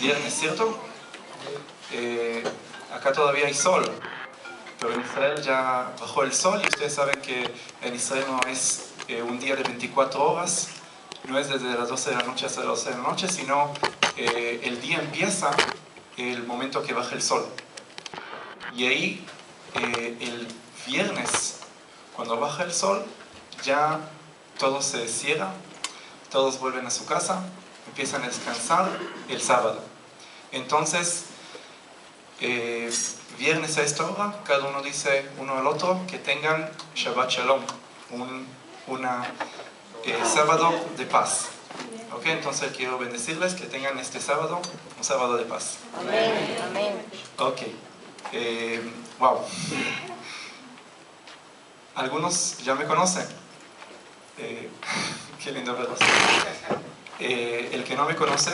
viernes, ¿cierto? Acá todavía hay sol, pero en Israel ya bajó el sol y ustedes saben que en Israel no es un día de 24 horas, no es desde las 12 de la noche hasta las 12 de la noche, sino el día empieza el momento que baja el sol. Y ahí el viernes, cuando baja el sol, ya todo se cierra, todos vuelven a su casa, empiezan a descansar el sábado. Entonces, viernes a esta hora, cada uno dice uno al otro que tengan Shabbat Shalom, sábado de paz. ¿Ok? Entonces quiero bendecirles que tengan este sábado, un sábado de paz. Amén, amén. Ok. Wow. Algunos ya me conocen. Qué lindo verlos. El que no me conoce,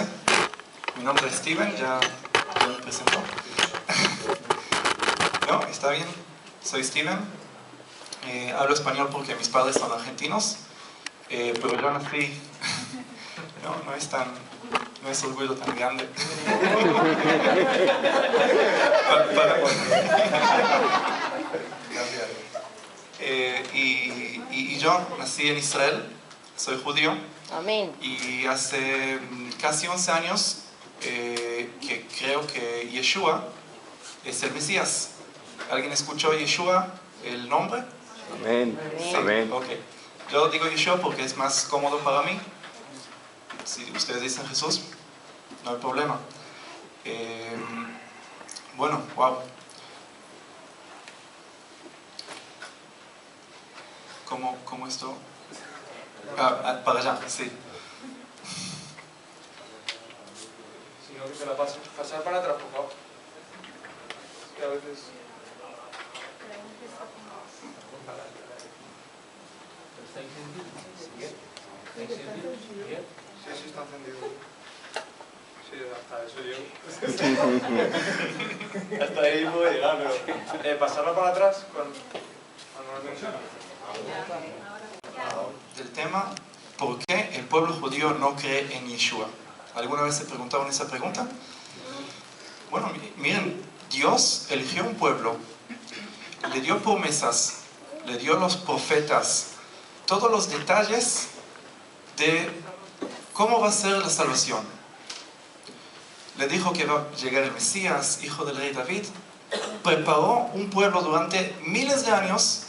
mi nombre es Steven, ya me presentó. No, está bien, soy Steven. Hablo español porque mis padres son argentinos, pero yo nací, no es orgullo tan grande. Y yo nací en Israel, soy judío. Amén. Y hace casi 11 años que creo que Yeshua es el Mesías. ¿Alguien escuchó Yeshua, el nombre? Amén. Sí, Amén. ok. Yo digo Yeshua porque es más cómodo para mí. Si ustedes dicen Jesús, no hay problema. Bueno, wow. ¿Cómo esto? Para allá, sí. Sino que te la pasar para atrás, por favor. Que a veces... ¿Está encendido? ¿Bien? Sí, está encendido. Sí, hasta eso llego. Hasta ahí puedo llegar, pero... pasarlo para atrás con... Del tema, ¿por qué el pueblo judío no cree en Yeshua? ¿Alguna vez se preguntaron esa pregunta? Bueno, miren, Dios eligió un pueblo, le dio promesas, le dio los profetas, todos los detalles de cómo va a ser la salvación. Le dijo que va a llegar el Mesías, hijo del rey David. Preparó un pueblo durante miles de años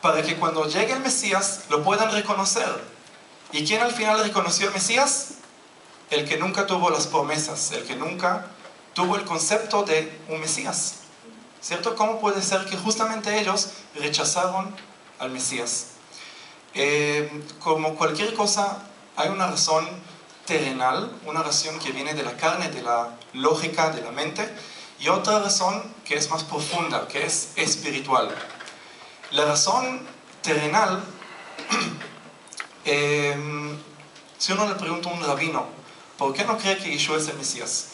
para que cuando llegue el Mesías lo puedan reconocer. ¿Y quién al final reconoció al Mesías? El que nunca tuvo las promesas, el que nunca tuvo el concepto de un Mesías. ¿Cierto? ¿Cómo puede ser que justamente ellos rechazaron al Mesías? Como cualquier cosa, hay una razón terrenal, una razón que viene de la carne, de la lógica, de la mente, y otra razón que es más profunda, que es espiritual. La razón terrenal, si uno le pregunta a un rabino, ¿por qué no cree que Yeshua es el Mesías?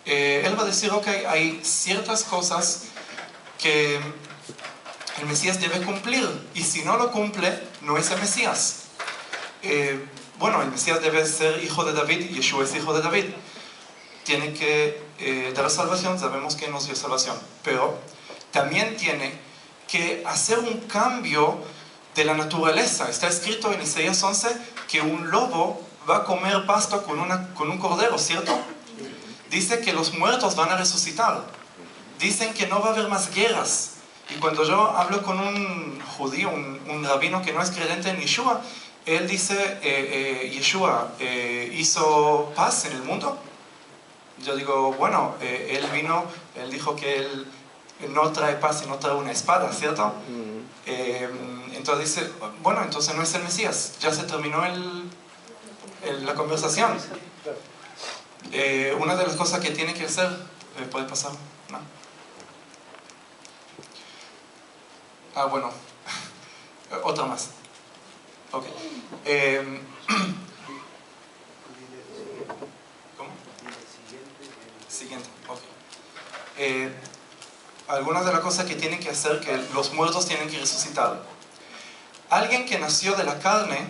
Él va a decir, ok, hay ciertas cosas que el Mesías debe cumplir, y si no lo cumple, no es el Mesías. Bueno, el Mesías debe ser hijo de David, Yeshua es hijo de David. Tiene que dar salvación, sabemos que nos dio salvación, pero también tiene que hacer un cambio de la naturaleza. Está escrito en Isaías 11 que un lobo va a comer pasto con un cordero, ¿cierto? Dice que los muertos van a resucitar. Dicen que no va a haber más guerras. Y cuando yo hablo con un judío, un rabino que no es creyente en Yeshua, él dice, Yeshua hizo paz en el mundo. Yo digo, bueno, él dijo que él no trae paz y no trae una espada, ¿cierto? Entonces dice, bueno, entonces no es el Mesías, ya se terminó la conversación. Una de las cosas que tiene que hacer, ¿puede pasar? ¿No? Bueno, otra más. Ok. ¿Cómo? Siguiente, ok. Algunas de las cosas que tienen que hacer, que los muertos tienen que resucitar. Alguien que nació de la carne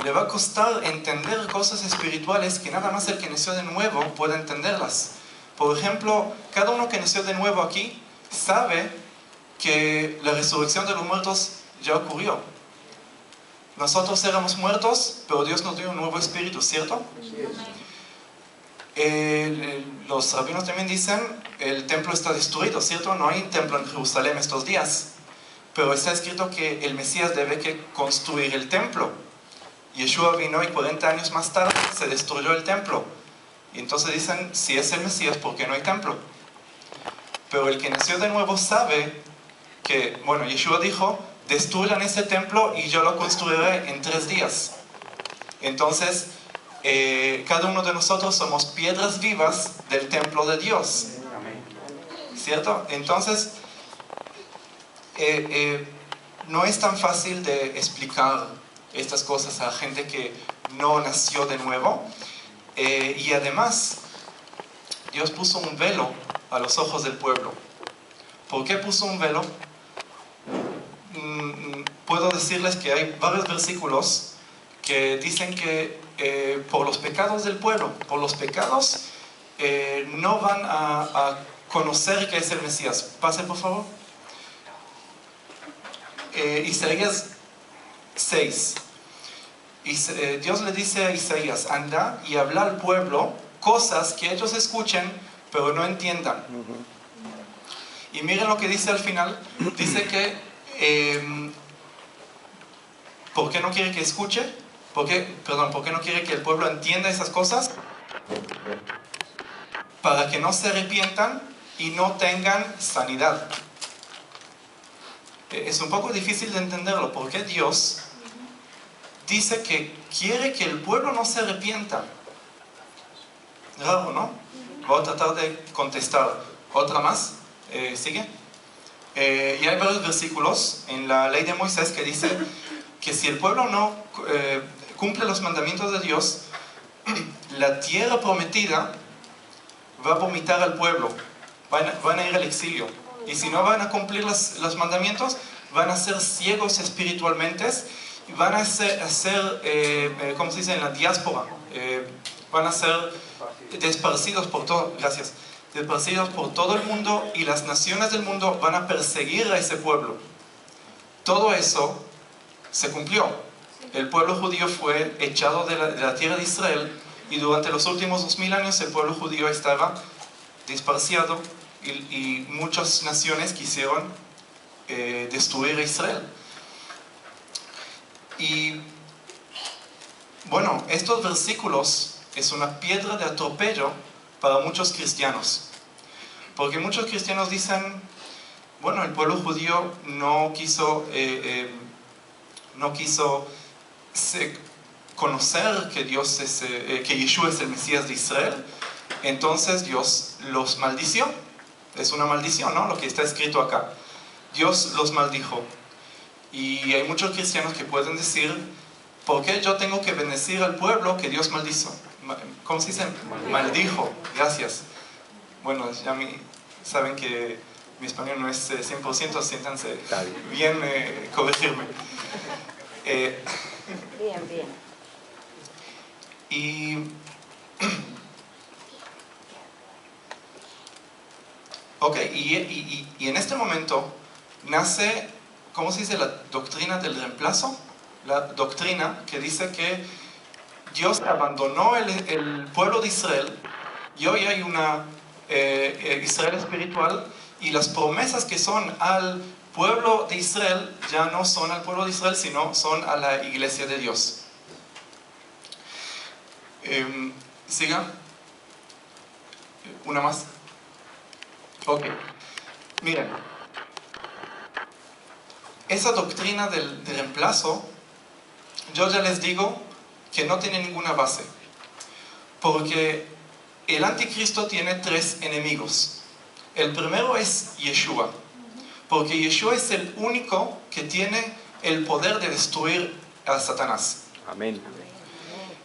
le va a costar entender cosas espirituales que nada más el que nació de nuevo puede entenderlas. Por ejemplo, cada uno que nació de nuevo aquí sabe que la resurrección de los muertos ya ocurrió. Nosotros éramos muertos, pero Dios nos dio un nuevo espíritu, ¿cierto? Los rabinos también dicen, el templo está destruido, ¿cierto? No hay templo en Jerusalén estos días. Pero está escrito que el Mesías debe que construir el templo. Yeshua vino y 40 años más tarde se destruyó el templo. Y entonces dicen, si es el Mesías, ¿por qué no hay templo? Pero el que nació de nuevo sabe que, bueno, Yeshua dijo, destruyan ese templo y yo lo construiré en 3 días. Entonces, cada uno de nosotros somos piedras vivas del templo de Dios. ¿Cierto? Entonces, no es tan fácil de explicar estas cosas a gente que no nació de nuevo. Y además, Dios puso un velo a los ojos del pueblo. ¿Por qué puso un velo? Puedo decirles que hay varios versículos que dicen que por los pecados del pueblo, por los pecados, no van a conocer que es el Mesías. Pase, por favor. Isaías 6. Dios le dice a Isaías, anda y habla al pueblo cosas que ellos escuchen, pero no entiendan. Y miren lo que dice al final. Dice que, ¿por qué no quiere que escuche? ¿Por qué no quiere que el pueblo entienda esas cosas? Para que no se arrepientan y no tengan sanidad. Es un poco difícil de entenderlo, porque Dios dice que quiere que el pueblo no se arrepienta. Raro, ¿no? Voy a tratar de contestar. ¿Otra más? ¿Sigue? Y hay varios versículos en la ley de Moisés que dice que si el pueblo no cumple los mandamientos de Dios, la tierra prometida va a vomitar al pueblo. Van a ir al exilio. Y si no van a cumplir los mandamientos, van a ser ciegos espiritualmente y van a ser ¿cómo se dice? En la diáspora. Van a ser desparcidos por todo, gracias, desparcidos por todo el mundo, y las naciones del mundo van a perseguir a ese pueblo. Todo eso se cumplió. El pueblo judío fue echado de la tierra de Israel, y durante los últimos 2000 años el pueblo judío estaba disparciado, y muchas naciones quisieron destruir a Israel. Y bueno, estos versículos es una piedra de atropello para muchos cristianos, porque muchos cristianos dicen, bueno, el pueblo judío no quiso conocer que que Yeshua es el Mesías de Israel, entonces Dios los maldició. Es una maldición, ¿no? Lo que está escrito acá. Dios los maldijo. Y hay muchos cristianos que pueden decir, ¿por qué yo tengo que bendecir al pueblo que Dios maldijo? ¿Cómo se dice? Maldijo. Gracias. Bueno, ya saben que mi español no es 100%, siéntanse bien corregirme. Bien. Y ok, y en este momento nace, ¿cómo se dice? La doctrina del reemplazo. La doctrina que dice que Dios abandonó el pueblo de Israel, y hoy hay una Israel espiritual, y las promesas que son al pueblo de Israel ya no son al pueblo de Israel, sino son a la iglesia de Dios. Siga. Una más. Ok. Miren. Esa doctrina del reemplazo, yo ya les digo que no tiene ninguna base. Porque el anticristo tiene 3 enemigos. El primero es Yeshua. Porque Yeshua es el único que tiene el poder de destruir a Satanás. Amén.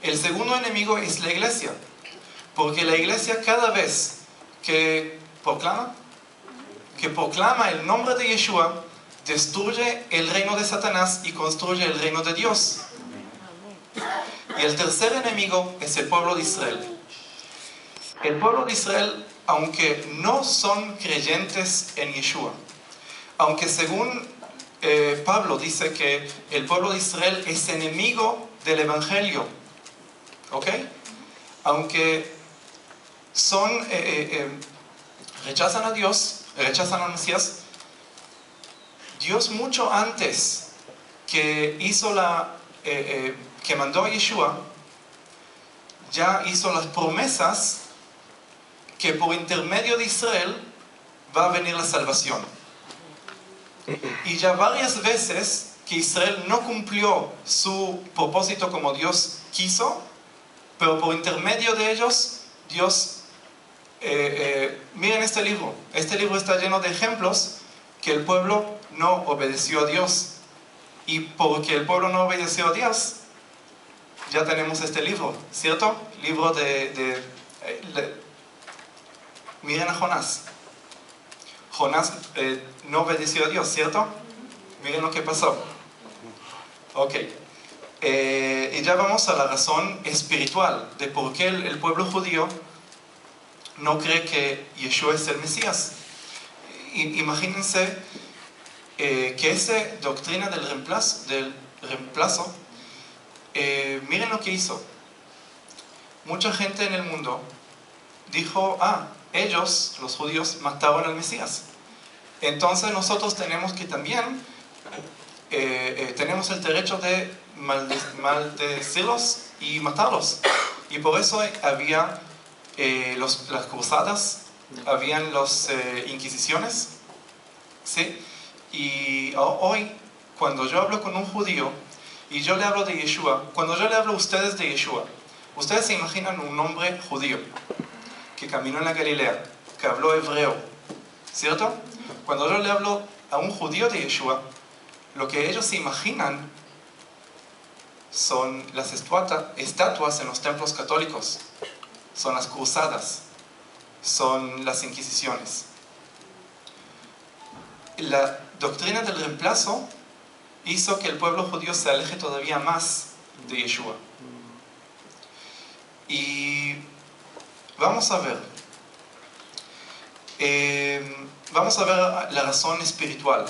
El segundo enemigo es la iglesia. Porque la iglesia, cada vez que proclama el nombre de Yeshua, destruye el reino de Satanás y construye el reino de Dios. Y el tercer enemigo es el pueblo de Israel. El pueblo de Israel, aunque no son creyentes en Yeshua, aunque según Pablo dice que el pueblo de Israel es enemigo del Evangelio, ¿ok? Aunque rechazan a Dios, rechazan al Mesías, Dios mucho antes que que mandó a Yeshua, ya hizo las promesas que por intermedio de Israel va a venir la salvación. Y ya varias veces que Israel no cumplió su propósito como Dios quiso, pero por intermedio de ellos, Dios, miren este libro está lleno de ejemplos que el pueblo no obedeció a Dios. Y porque el pueblo no obedeció a Dios, ya tenemos este libro, ¿cierto? Libro miren a Jonás. Jonás no obedeció a Dios, ¿cierto? Miren lo que pasó. Ok. Y ya vamos a la razón espiritual de por qué el pueblo judío no cree que Yeshua es el Mesías. Imagínense que esa doctrina del reemplazo, miren lo que hizo. Mucha gente en el mundo dijo, ellos, los judíos, mataron al Mesías. Entonces nosotros tenemos que también, tenemos el derecho de maldecirlos y matarlos. Y por eso había las cruzadas, habían las inquisiciones, ¿sí? Y hoy, cuando yo hablo con un judío y yo le hablo de Yeshua, cuando yo le hablo a ustedes de Yeshua, ustedes se imaginan un hombre judío que caminó en la Galilea, que habló hebreo, ¿cierto? Cuando yo le hablo a un judío de Yeshua, lo que ellos se imaginan son las estatuas en los templos católicos, son las cruzadas, son las inquisiciones. La doctrina del reemplazo hizo que el pueblo judío se aleje todavía más de Yeshua. Y vamos a ver la razón espiritual.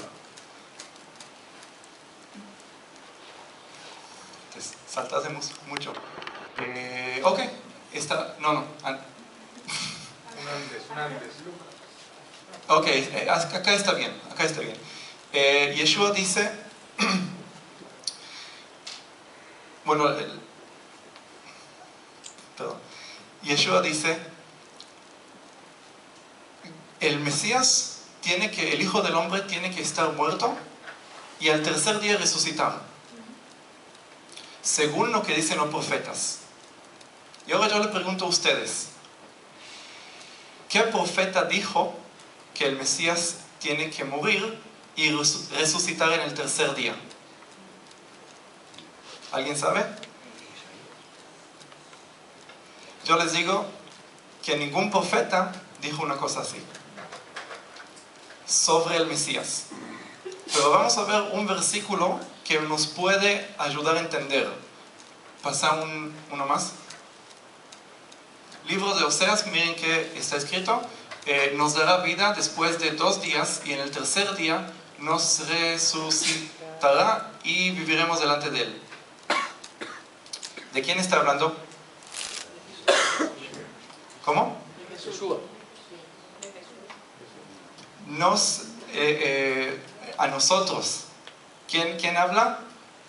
Saltamos mucho. Ok, un antes. Ok, acá está bien. Yeshua dice, Yeshua dice, el Mesías el Hijo del Hombre tiene que estar muerto y al tercer día resucitar, según lo que dicen los profetas. Y ahora yo le pregunto a ustedes, ¿qué profeta dijo que el Mesías tiene que morir y resucitar en el tercer día? ¿Alguien sabe? Yo les digo que ningún profeta dijo una cosa así sobre el Mesías. Pero vamos a ver un versículo que nos puede ayudar a entender. Pasa uno más. Libro de Oseas, miren que está escrito, nos dará vida después de 2 días y en el tercer día nos resucitará y viviremos delante de Él. ¿De quién está hablando? ¿Cómo? A nosotros. ¿Quién habla?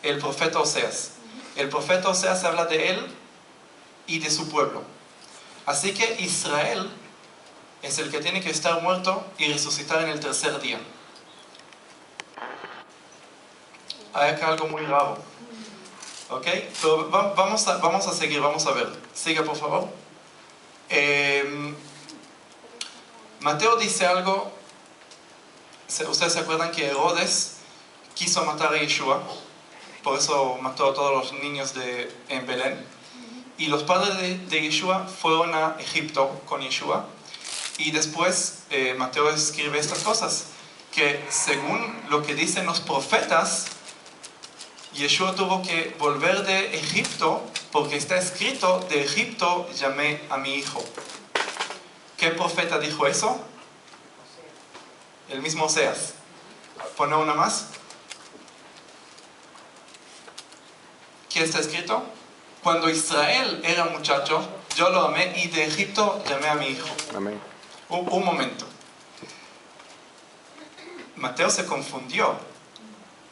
El profeta Oseas. El profeta Oseas habla de él y de su pueblo. Así que Israel es el que tiene que estar muerto y resucitar en el tercer día. Hay acá algo muy raro. ¿Ok? Pero vamos a seguir, vamos a ver. Siga, por favor. Mateo dice algo. Ustedes se acuerdan que Herodes quiso matar a Yeshua, por eso mató a todos los niños en Belén. Y los padres de Yeshua fueron a Egipto con Yeshua. Y después Mateo escribe estas cosas, que según lo que dicen los profetas, Yeshua tuvo que volver de Egipto porque está escrito, de Egipto llamé a mi hijo. ¿Qué profeta dijo eso? El mismo Oseas. Pone una más. ¿Qué está escrito? Cuando Israel era muchacho, yo lo amé y de Egipto llamé a mi hijo. Amén. Un momento. Mateo se confundió.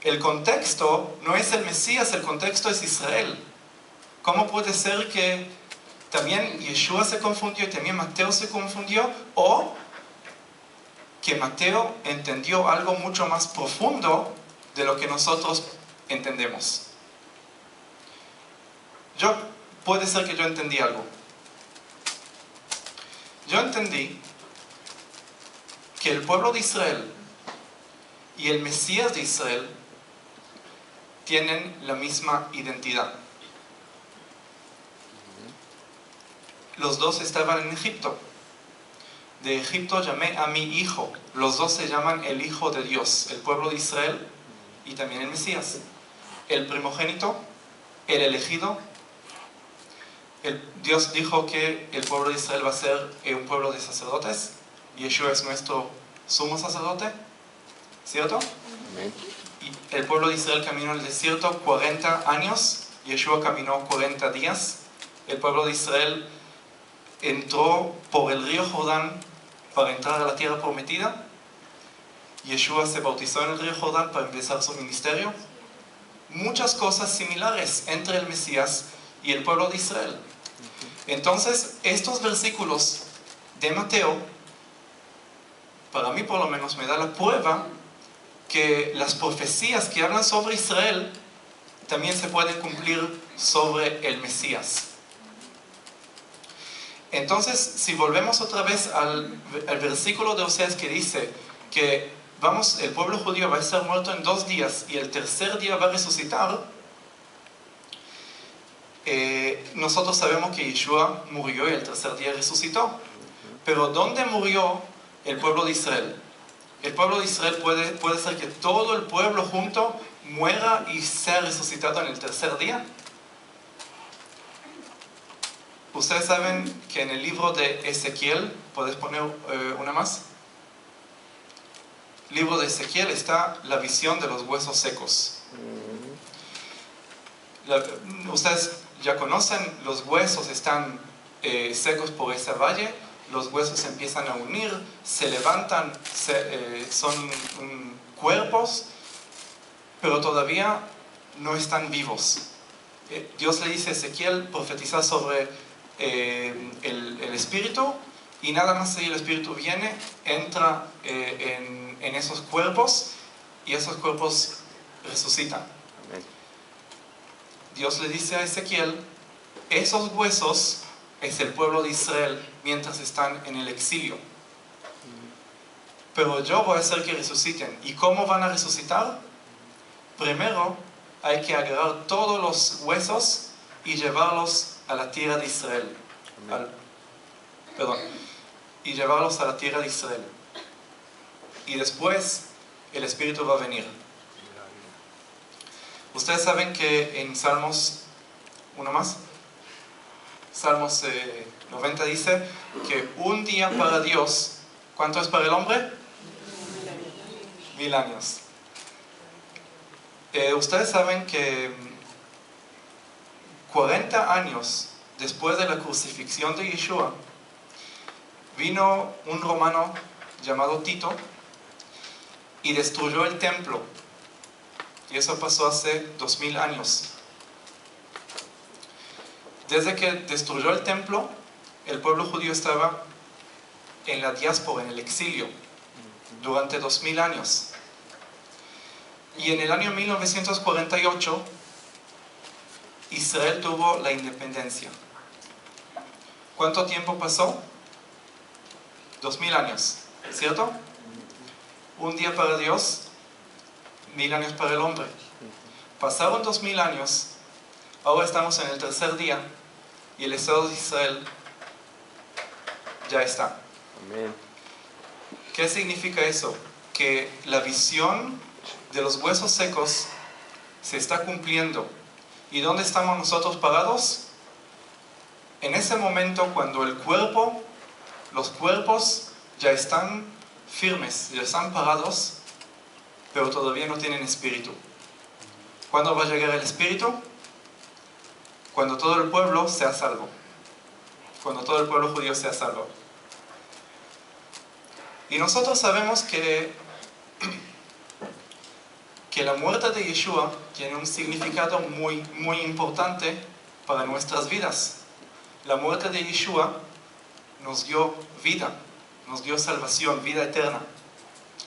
El contexto no es el Mesías, el contexto es Israel. ¿Cómo puede ser que también Yeshua se confundió y también Mateo se confundió? O que Mateo entendió algo mucho más profundo de lo que nosotros entendemos. Puede ser que yo entendí algo. Yo entendí que el pueblo de Israel y el Mesías de Israel tienen la misma identidad. Los dos estaban en Egipto. De Egipto llamé a mi hijo. Los dos se llaman el Hijo de Dios, el pueblo de Israel y también el Mesías. El primogénito, el elegido. Dios dijo que el pueblo de Israel va a ser un pueblo de sacerdotes. Yeshua es nuestro sumo sacerdote, ¿cierto? Amén. Y el pueblo de Israel caminó en el desierto 40 años. Yeshua caminó 40 días. El pueblo de Israel entró por el río Jordán para entrar a la tierra prometida. Yeshua se bautizó en el río Jordán para empezar su ministerio. Muchas cosas similares entre el Mesías y el pueblo de Israel. Entonces, estos versículos de Mateo, para mí por lo menos, me da la prueba que las profecías que hablan sobre Israel también se pueden cumplir sobre el Mesías. Entonces, si volvemos otra vez al versículo de Oseas que dice que el pueblo judío va a estar muerto en 2 días y el tercer día va a resucitar, nosotros sabemos que Yeshua murió y el tercer día resucitó. Pero ¿dónde murió el pueblo de Israel? El pueblo de Israel puede ser que todo el pueblo junto muera y sea resucitado en el tercer día. Ustedes saben que en el libro de Ezequiel, ¿puedes poner una más? Libro de Ezequiel está la visión de los huesos secos. Ustedes ya conocen, los huesos están secos por ese valle, los huesos se empiezan a unir, se levantan, son cuerpos, pero todavía no están vivos. Dios le dice a Ezequiel profetizar sobre el espíritu, y nada más si el espíritu viene, entra en esos cuerpos y esos cuerpos resucitan. Amén. Dios le dice a Ezequiel, esos huesos es el pueblo de Israel mientras están en el exilio. Pero yo voy a hacer que resuciten. ¿Y cómo van a resucitar? Primero hay que agarrar todos los huesos y llevarlos a la tierra de Israel. Y llevarlos a la tierra de Israel. Y después el Espíritu va a venir. Ustedes saben que en Salmos, uno más, Salmos 90 dice que un día para Dios, ¿cuánto es para el hombre? 1000 años. Ustedes saben que 40 años después de la crucifixión de Yeshua, vino un romano llamado Tito y destruyó el templo. Y eso pasó hace 2000 años. Desde que destruyó el templo, el pueblo judío estaba en la diáspora, en el exilio, durante 2000 años. Y en el año 1948, Israel tuvo la independencia. ¿Cuánto tiempo pasó? 2000 años, ¿cierto? Un día para Dios, 1000 años para el hombre. Pasaron 2000 años, ahora estamos en el tercer día y el Estado de Israel ya está. Amén. ¿Qué significa eso? Que la visión de los huesos secos se está cumpliendo. ¿Y dónde estamos nosotros parados? en ese momento cuando los cuerpos ya están firmes, ya están parados, pero todavía no tienen espíritu. ¿Cuándo va a llegar el espíritu? Cuando todo el pueblo sea salvo. Cuando todo el pueblo judío sea salvo. Y nosotros sabemos que la muerte de Yeshua tiene un significado muy, muy importante para nuestras vidas. La muerte de Yeshua nos dio vida, nos dio salvación, vida eterna.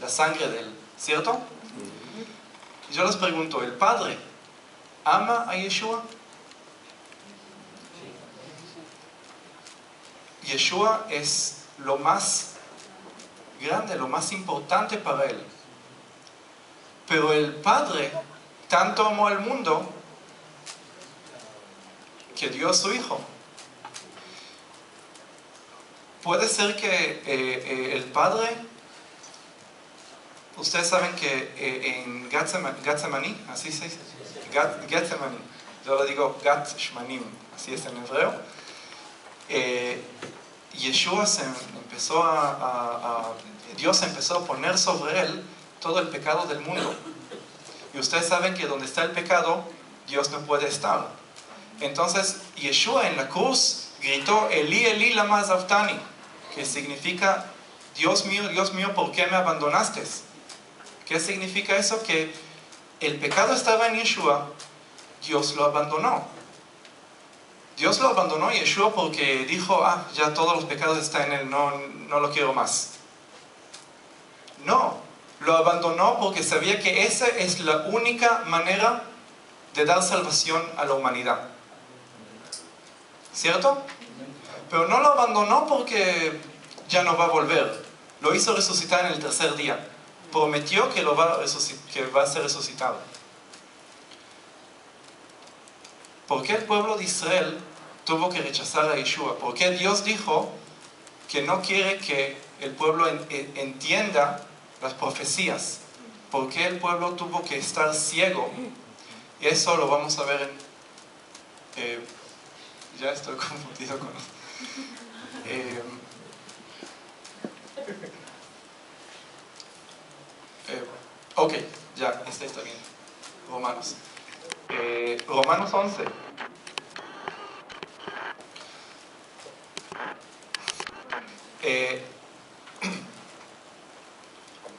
La sangre de él, ¿cierto? Y yo les pregunto, ¿el Padre ama a Yeshua? Yeshua es lo más grande, lo más importante para él. Pero el Padre tanto amó al mundo que dio a su Hijo. Puede ser que el Padre, ustedes saben que en Getsemaní, así se dice, Getsemaní, yo le digo Gat Shmanim, así es en hebreo, Yeshua Dios empezó a poner sobre él todo el pecado del mundo. Y ustedes saben que donde está el pecado, Dios no puede estar. Entonces, Yeshua en la cruz gritó, Eli, Eli, lama sabachthani, que significa, Dios mío, ¿por qué me abandonaste? ¿Qué significa eso? Que el pecado estaba en Yeshua, Dios lo abandonó. Dios lo abandonó Yeshua porque dijo, ya todos los pecados están en él, no lo quiero más. No, lo abandonó porque sabía que esa es la única manera de dar salvación a la humanidad. ¿Cierto? Pero no lo abandonó porque ya no va a volver. Lo hizo resucitar en el tercer día. Prometió que va a ser resucitado. ¿Por qué el pueblo de Israel tuvo que rechazar a Yeshua? ¿Por qué Dios dijo que no quiere que el pueblo entienda las profecías? ¿Por qué el pueblo tuvo que estar ciego? Y eso lo vamos a ver ya estoy confundido con... ok, ya, está bien. Romanos. Romanos 11.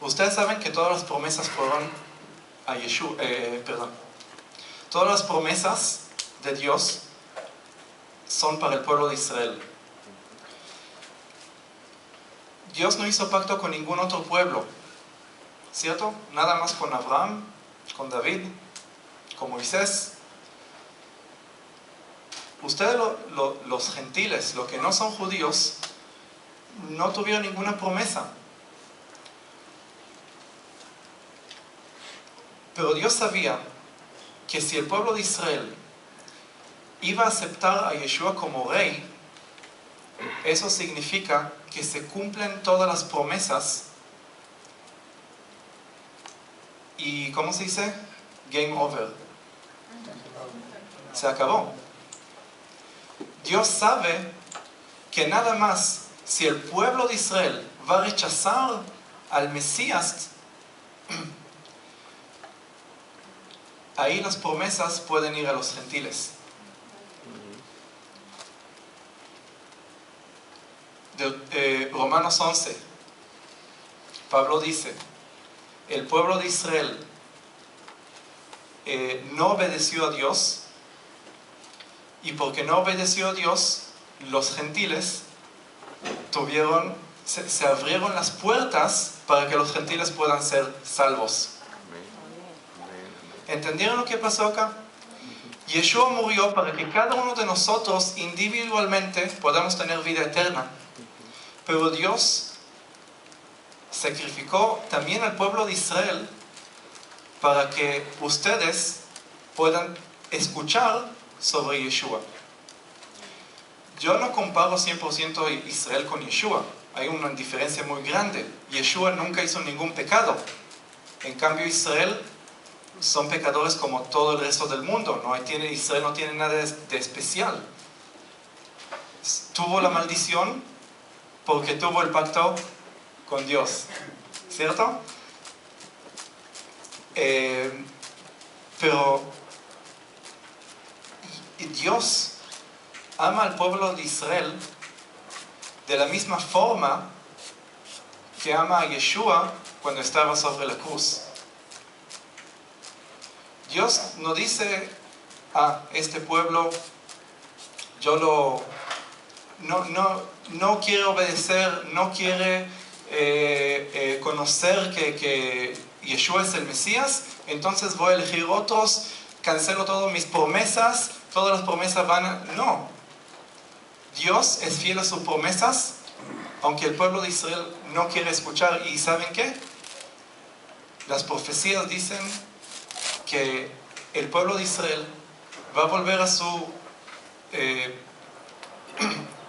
Ustedes saben que todas las promesas fueron a Yeshua, todas las promesas de Dios son para el pueblo de Israel. Dios no hizo pacto con ningún otro pueblo, ¿cierto? Nada más con Abraham, con David, con Moisés. Ustedes los gentiles, los que no son judíos, no tuvieron ninguna promesa. Pero Dios sabía que si el pueblo de Israel iba a aceptar a Yeshua como rey, eso significa que se cumplen todas las promesas y, ¿cómo se dice? Game over. Se acabó. Dios sabe que nada más si el pueblo de Israel va a rechazar al Mesías, ahí las promesas pueden ir a los gentiles. Romanos 11, Pablo dice, el pueblo de Israel no obedeció a Dios, y porque no obedeció a Dios, los gentiles se abrieron las puertas para que los gentiles puedan ser salvos. ¿Entendieron lo que pasó acá? Yeshua murió para que cada uno de nosotros individualmente podamos tener vida eterna. Pero Dios sacrificó también al pueblo de Israel para que ustedes puedan escuchar sobre Yeshua. Yo no comparo 100% Israel con Yeshua. Hay una diferencia muy grande. Yeshua nunca hizo ningún pecado. En cambio, Israel son pecadores como todo el resto del mundo. Israel no tiene nada de especial. tuvo la maldición porque tuvo el pacto con Dios, ¿cierto? Pero Dios ama al pueblo de Israel de la misma forma que ama a Yeshua cuando estaba sobre la cruz. Dios no dice, este pueblo no quiere obedecer, no quiere conocer que Yeshua es el Mesías, entonces voy a elegir otros, cancelo todas mis promesas, todas las promesas van a... No. Dios es fiel a sus promesas, aunque el pueblo de Israel no quiere escuchar. ¿Y saben qué? Las profecías dicen que el pueblo de Israel va a volver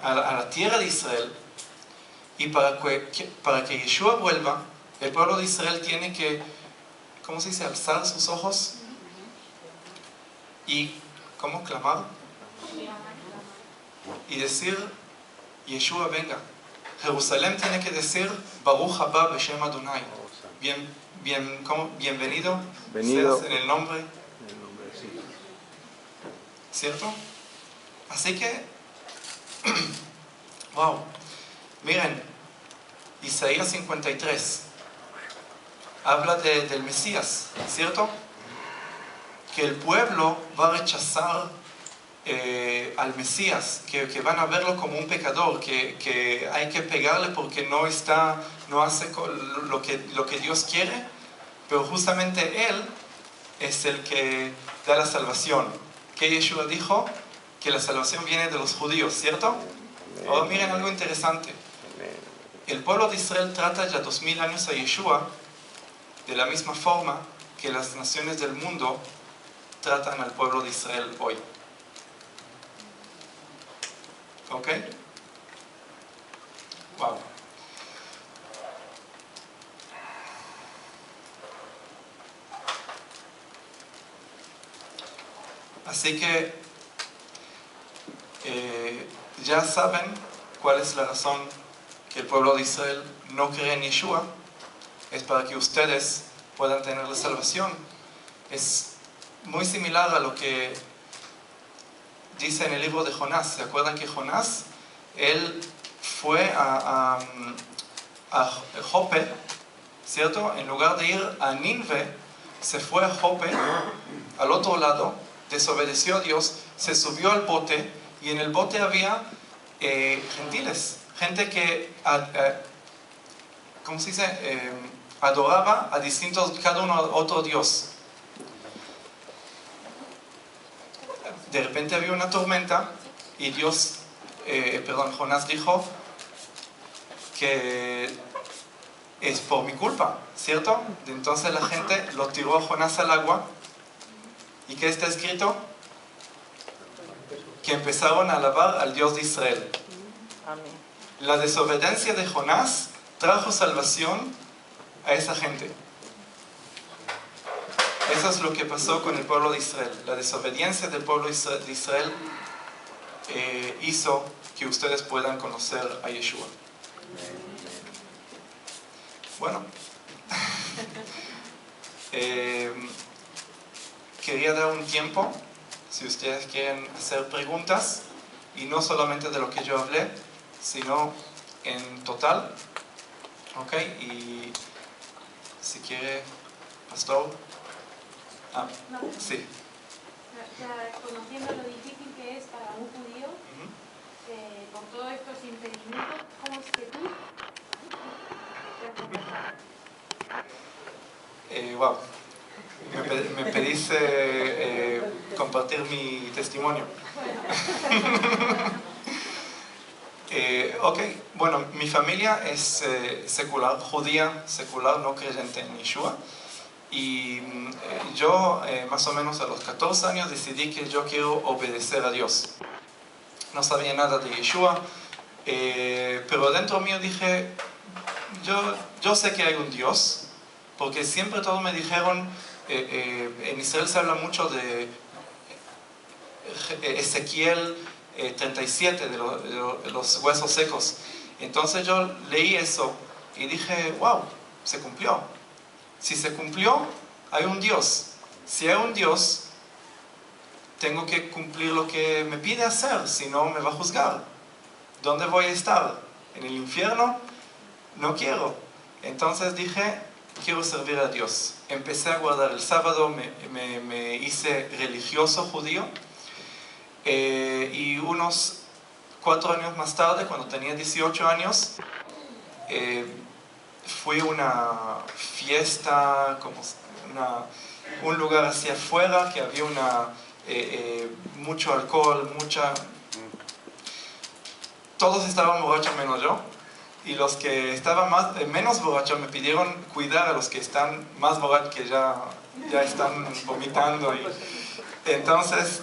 a la tierra de Israel, y para que Yeshua vuelva, el pueblo de Israel tiene que, ¿cómo se dice?, alzar sus ojos y, ¿cómo?, clamar y decir, Yeshua venga. Jerusalén tiene que decir, Baruch haba b'shem Adonai, bienvenido seas en el nombre, sí. ¿cierto? Así que, wow, miren, Isaías 53 habla del Mesías, ¿cierto? Que el pueblo va a rechazar al Mesías, que van a verlo como un pecador, que hay que pegarle porque no hace lo que Dios quiere, pero justamente Él es el que da la salvación. Que Yeshua dijo que la salvación viene de los judíos, ¿cierto? Ahora miren algo interesante. El pueblo de Israel trata ya 2000 años a Yeshua de la misma forma que las naciones del mundo tratan al pueblo de Israel hoy. ¿Ok? Wow. Así que ya saben cuál es la razón que el pueblo de Israel no cree en Yeshua. Es para que ustedes puedan tener la salvación. Es muy similar a lo que dice en el libro de Jonás. ¿Se acuerdan que Jonás, él fue a Jope, ¿cierto? En lugar de ir a Nínive, se fue a Jope, al otro lado, desobedeció a Dios, se subió al bote, y en el bote había gentiles, gente que, ¿cómo se dice?, adoraba a distintos, cada uno a otro Dios. De repente había una tormenta y Jonás dijo que es por mi culpa, ¿cierto? Entonces la gente lo tiró a Jonás al agua. ¿Y qué está escrito? Que empezaron a alabar al Dios de Israel. Amén. La desobediencia de Jonás trajo salvación a esa gente. Eso es lo que pasó con el pueblo de Israel. La desobediencia del pueblo de Israel hizo que ustedes puedan conocer a Yeshua. Bueno, quería dar un tiempo, si ustedes quieren hacer preguntas, y no solamente de lo que yo hablé, sino en total. ¿Ok? Y si quiere, pastor. Sí. Conociendo lo difícil que es para un judío, con todos estos impedimentos, ¿cómo es que tú? Wow. Me pedís compartir mi testimonio. Ok, bueno, mi familia es secular, judía, secular, no creyente en Yeshua. Y yo, más o menos a los 14 años, decidí que yo quiero obedecer a Dios. No sabía nada de Yeshua, pero dentro mío dije, yo sé que hay un Dios, porque siempre todos me dijeron, en Israel se habla mucho de Ezequiel, 37 de los huesos secos. Entonces yo leí eso y dije, wow, se cumplió. Si se cumplió, hay un Dios. Si hay un Dios, tengo que cumplir lo que me pide hacer, si no me va a juzgar. ¿Dónde voy a estar? ¿En el infierno? No quiero. Entonces dije, quiero servir a Dios. Empecé a guardar el sábado, me hice religioso judío. Y unos 4 años más tarde, cuando tenía 18 años, fui a una fiesta, un lugar hacia afuera, que había mucho alcohol, todos estaban borrachos menos yo. Y los que estaban menos borrachos me pidieron cuidar a los que están más borrachos, que ya están vomitando. Entonces,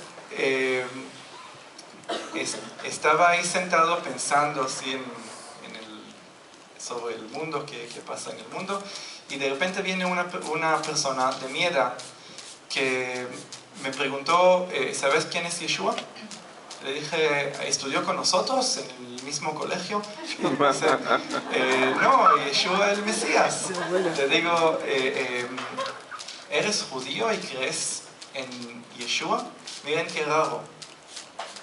estaba ahí sentado pensando así sobre el mundo, qué pasa en el mundo. Y de repente viene una persona de mi edad que me preguntó, ¿sabes quién es Yeshua? Le dije, ¿estudió con nosotros en el mismo colegio? Dice, no, Yeshua el Mesías. Le digo, ¿eres judío y crees en Yeshua? Miren qué raro.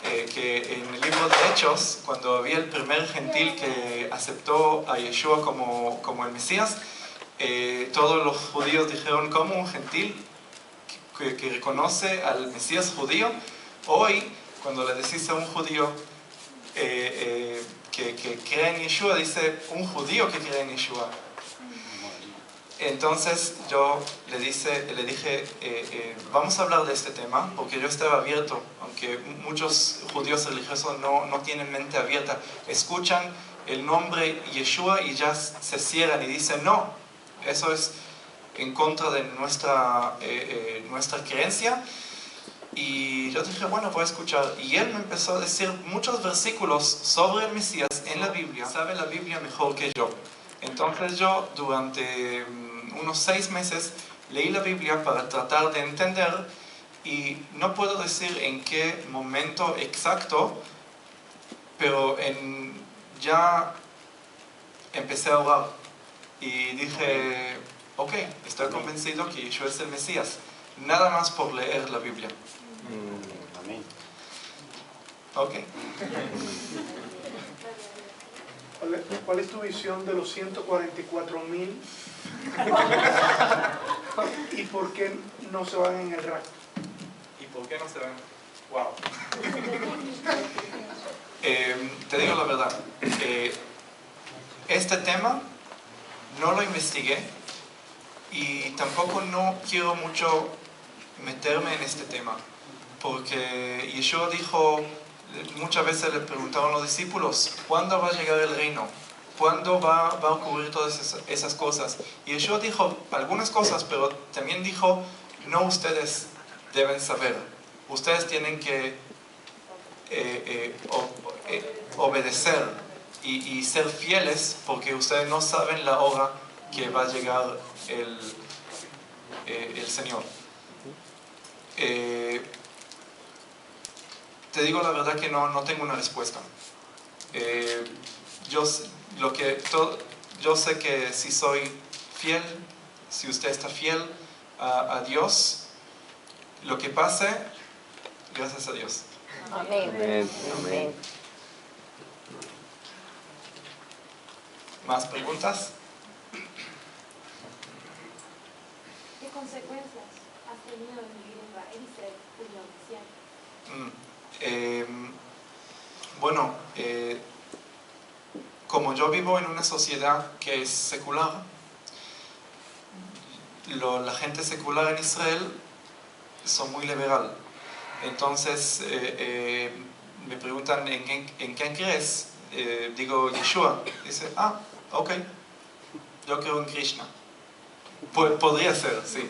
Que en el libro de Hechos, cuando había el primer gentil que aceptó a Yeshua como el Mesías, todos los judíos dijeron, ¿cómo un gentil que reconoce al Mesías judío? Hoy, cuando le decís a un judío que cree en Yeshua, dice un judío que cree en Yeshua. Entonces yo le dije, vamos a hablar de este tema, porque yo estaba abierto, aunque muchos judíos religiosos no tienen mente abierta, escuchan el nombre Yeshua y ya se cierran y dicen, no, eso es en contra de nuestra creencia. Y yo dije, bueno, voy a escuchar. Y él me empezó a decir muchos versículos sobre el Mesías en la Biblia. Sabe la Biblia mejor que yo. Entonces yo durante unos 6 meses leí la Biblia para tratar de entender, y no puedo decir en qué momento exacto, pero ya empecé a orar y dije, ok, estoy convencido que Yeshua es el Mesías, nada más por leer la Biblia. Amén. Ok. ¿Cuál es tu visión de los 144,000? ¿Y por qué no se van en el rapto? ¿Y por qué no se van? Wow. Te digo la verdad. Este tema no lo investigué y tampoco no quiero mucho meterme en este tema, porque Yeshua dijo, muchas veces le preguntaron a los discípulos, ¿cuándo va a llegar el reino? ¿Cuándo va a ocurrir todas esas cosas? Y Yeshua dijo algunas cosas, pero también dijo, no ustedes deben saber, ustedes tienen que obedecer y ser fieles, porque ustedes no saben la hora que va a llegar el Señor. Te digo la verdad que no tengo una respuesta. Yo sé que si soy fiel, si usted está fiel a Dios, lo que pase, gracias a Dios. Amén. Amén. Amén. ¿Más preguntas? ¿Qué consecuencias has tenido en vivir en Israel judío-cristiano? Bueno, como yo vivo en una sociedad que es secular, la gente secular en Israel son muy liberal. Entonces me preguntan ¿en quién crees? Digo Yeshua. Dice, ok, yo creo en Krishna. Podría ser, sí.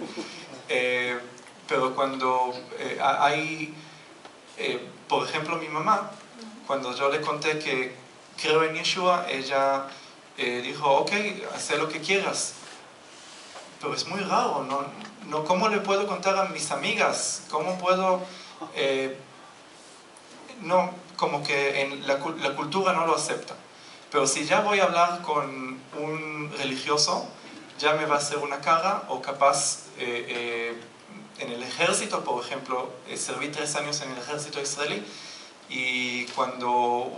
Pero cuando hay, por ejemplo, mi mamá, cuando yo le conté que creo en Yeshua, ella dijo, ok, haz lo que quieras. Pero es muy raro, ¿no? ¿Cómo le puedo contar a mis amigas? ¿Cómo puedo no, como que la cultura no lo acepta. Pero si ya voy a hablar con un religioso, ya me va a hacer una cara, o capaz en el ejército, por ejemplo, serví 3 años en el ejército israelí, y cuando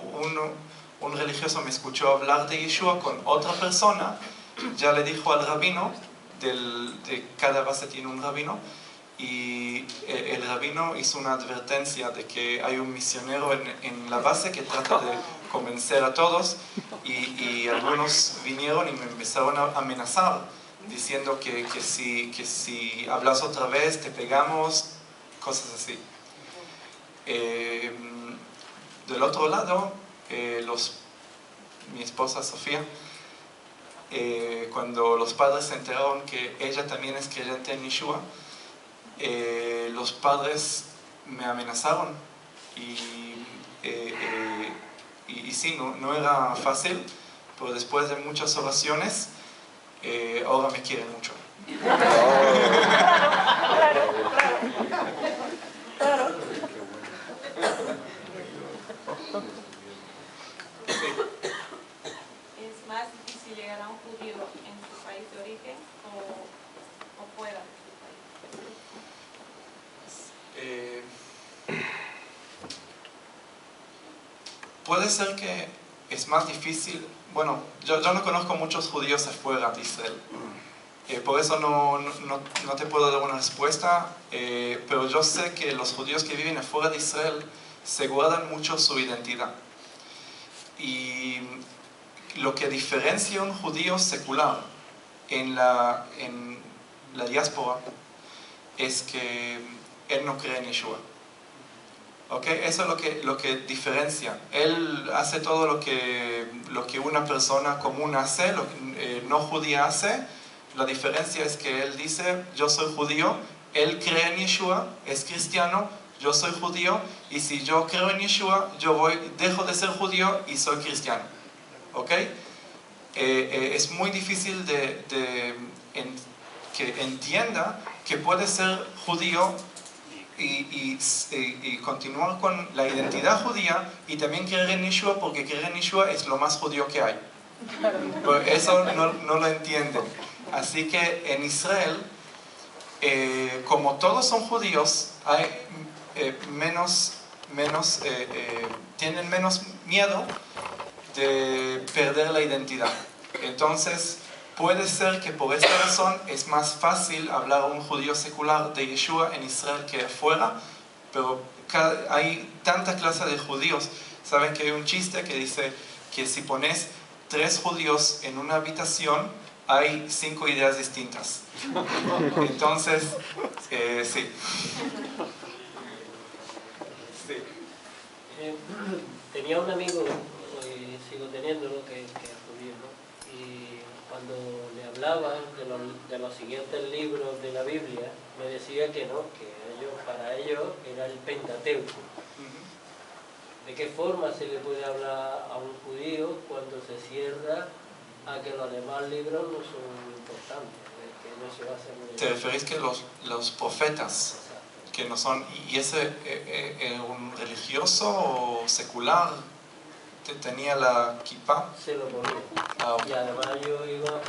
un religioso me escuchó hablar de Yeshua con otra persona, ya le dijo al rabino, de cada base tiene un rabino, y el rabino hizo una advertencia de que hay un misionero en la base que trata de convencer a todos, y algunos vinieron y me empezaron a amenazar, diciendo que si hablas otra vez te pegamos, cosas así. Del otro lado, mi esposa Sofía, cuando los padres se enteraron que ella también es creyente en Yeshua, los padres me amenazaron y sí, no era fácil, pero después de muchas oraciones, ahora me quieren mucho. ¿Es más difícil llegar a un judío en su país de origen o fuera de su país? Puede ser que es más difícil. Bueno, yo no conozco muchos judíos afuera de Israel, por eso no te puedo dar una respuesta, pero yo sé que los judíos que viven afuera de Israel se guardan mucho su identidad. Y lo que diferencia a un judío secular en la diáspora es que él no cree en Yeshua. ¿Okay? Eso es lo que diferencia. Él hace todo lo que una persona común hace, lo que no judía hace. La diferencia es que él dice, yo soy judío, él cree en Yeshua, es cristiano, yo soy judío, y si yo creo en Yeshua, dejo de ser judío y soy cristiano. ¿Ok? Es muy difícil que entienda que puede ser judío y continuar con la identidad judía y también creer en Yeshua, porque creer en Yeshua es lo más judío que hay. Pero eso no lo entienden. Así que en Israel, como todos son judíos, hay tienen menos miedo de perder la identidad. Entonces, puede ser que por esta razón es más fácil hablar a un judío secular de Yeshua en Israel que afuera, pero hay tanta clase de judíos. Saben que hay un chiste que dice que si pones 3 judíos en una habitación, hay 5 ideas distintas. Entonces, sí. Tenía un amigo, sigo teniéndolo, que es judío, ¿no? Y cuando le hablaba de los siguientes libros de la Biblia, me decía que no, que para ellos era el Pentateuco. ¿De qué forma se le puede hablar a un judío cuando se cierra a que los demás libros no son importantes? Que no se basan en... ¿Te referís que los profetas, que no son, y ese un religioso o secular, tenía la kippah? Se lo ponía. Y además yo iba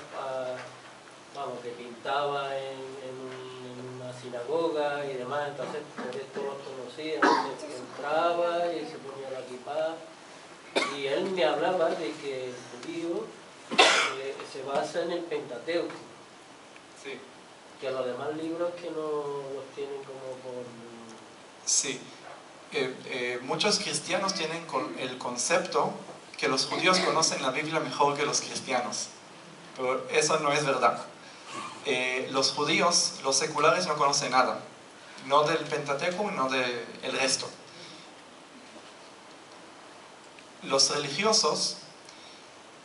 vamos, que pintaba en una sinagoga y demás, entonces por esto los conocía, entonces entraba y se ponía la kippah, y él me hablaba de que el judío se basa en el Pentateuco. Sí. Que los demás libros que no los tienen como por... Sí. Muchos cristianos tienen el concepto que los judíos conocen la Biblia mejor que los cristianos, pero eso no es verdad. Los judíos, los seculares, no conocen nada, no del Pentateuco, no del resto. Los religiosos,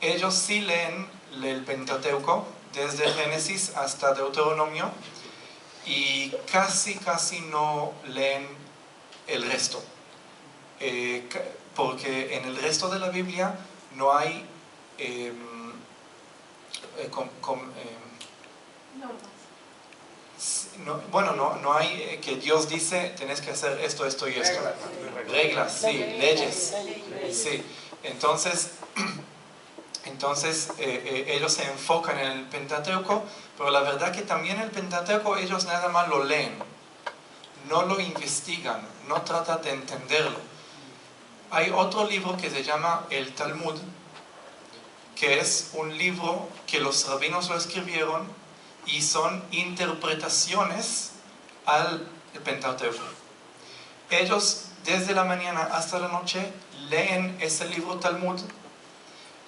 ellos sí leen el Pentateuco desde Génesis hasta Deuteronomio, y casi no leen el resto, porque en el resto de la Biblia no hay no hay que Dios dice, tenés que hacer esto, esto y esto. Reglas, sí, leyes. Sí. Entonces ellos se enfocan en el Pentateuco, pero la verdad que también el Pentateuco ellos nada más lo leen, no lo investigan, no tratan de entenderlo. Hay otro libro que se llama el Talmud, que es un libro que los rabinos lo escribieron y son interpretaciones al Pentateuco. Ellos desde la mañana hasta la noche leen ese libro Talmud,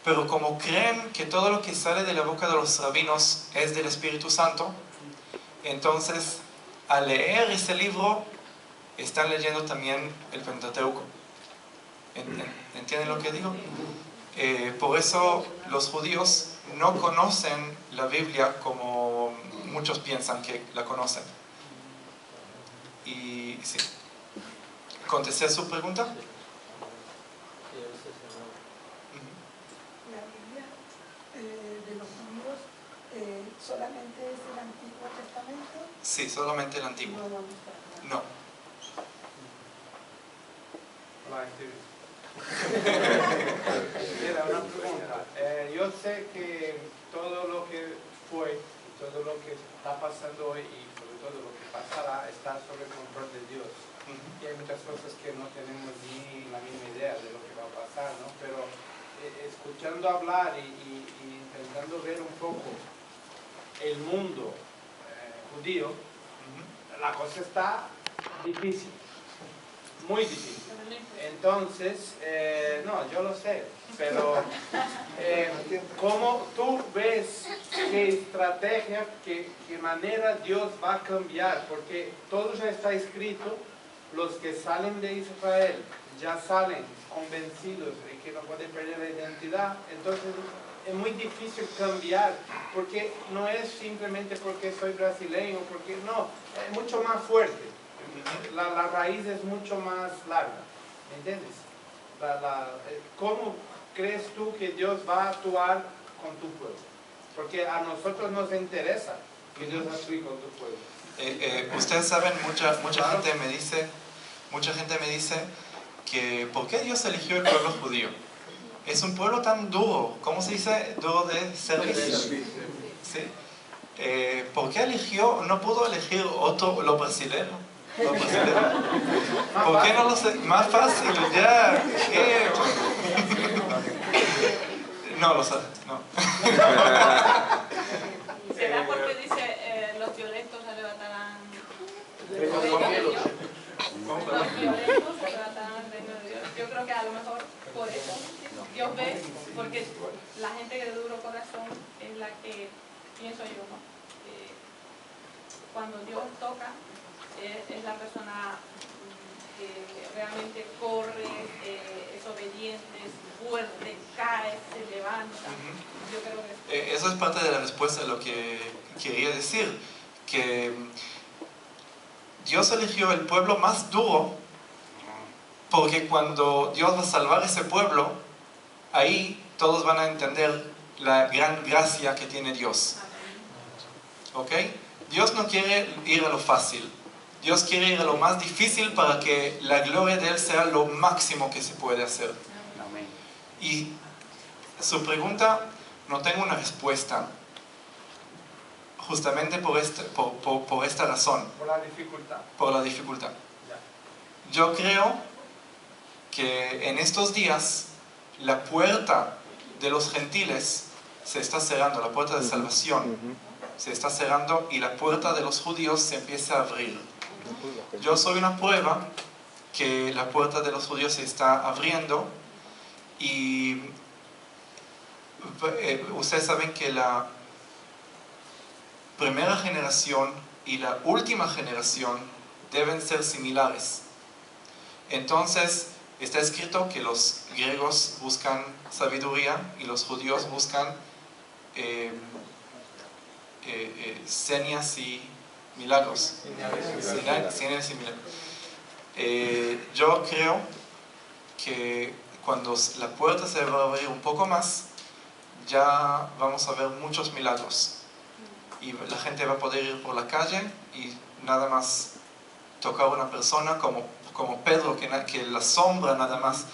pero como creen que todo lo que sale de la boca de los rabinos es del Espíritu Santo, entonces al leer ese libro están leyendo también el Pentateuco. ¿Entienden lo que digo? Por eso los judíos no conocen la Biblia como muchos piensan que la conocen. Y sí. ¿Contesté a su pregunta? La Biblia de los judíos solamente es el Antiguo Testamento. Sí, solamente el Antiguo. No. Hola, Steve. Mira, una pregunta. Yo sé que todo lo que fue, y todo lo que está pasando hoy y sobre todo lo que pasará está sobre el control de Dios. Y hay muchas cosas que no tenemos ni la misma idea de lo que va a pasar, ¿no? Pero escuchando hablar y intentando ver un poco el mundo judío, la cosa está difícil, muy difícil. Entonces, no, yo lo sé, pero ¿cómo tú ves qué estrategia, qué manera Dios va a cambiar? Porque todo ya está escrito, los que salen de Israel ya salen convencidos de que no pueden perder la identidad, entonces es muy difícil cambiar, porque no es simplemente porque soy brasileño, porque no, es mucho más fuerte, la raíz es mucho más larga. ¿Me entiendes? ¿Cómo crees tú que Dios va a actuar con tu pueblo? Porque a nosotros nos interesa que Dios actúe con tu pueblo. Ustedes saben, mucha gente me dice que ¿por qué Dios eligió el pueblo judío? Es un pueblo tan duro, ¿cómo se dice? Duro de servicio. ¿Sí? ¿Por qué eligió? ¿No pudo elegir otro, lo brasileño? ¿Por qué no lo sé? Más fácil, ya. No lo sé, no. ¿Será porque dice los violentos se levantarán del reino de Dios? Los violentos se levantarán del reino de Dios. Yo creo que a lo mejor por eso Dios ve, porque la gente de duro corazón es la que, pienso yo, ¿no? Cuando Dios toca, es la persona que realmente corre, es obediente, es fuerte, cae, se levanta. Yo creo que eso es parte de la respuesta a lo que quería decir, que Dios eligió el pueblo más duro porque cuando Dios va a salvar ese pueblo, ahí todos van a entender la gran gracia que tiene Dios. ¿Ok? Dios no quiere ir a lo fácil. Dios quiere ir a lo más difícil para que la gloria de Él sea lo máximo que se puede hacer. Y su pregunta, no tengo una respuesta. Justamente por esta razón. Por la dificultad. Por la dificultad. Yo creo que en estos días la puerta de los gentiles se está cerrando, la puerta de salvación se está cerrando y la puerta de los judíos se empieza a abrir. Yo soy una prueba que la puerta de los judíos se está abriendo y ustedes saben que la primera generación y la última generación deben ser similares. Entonces está escrito que los griegos buscan sabiduría y los judíos buscan señas y milagros. Señales y milagros. Yo creo que cuando la puerta se va a abrir un poco más, ya vamos a ver muchos milagros. y la gente va a poder ir por la calle y nada más tocar a una persona como Pedro, que la sombra nada más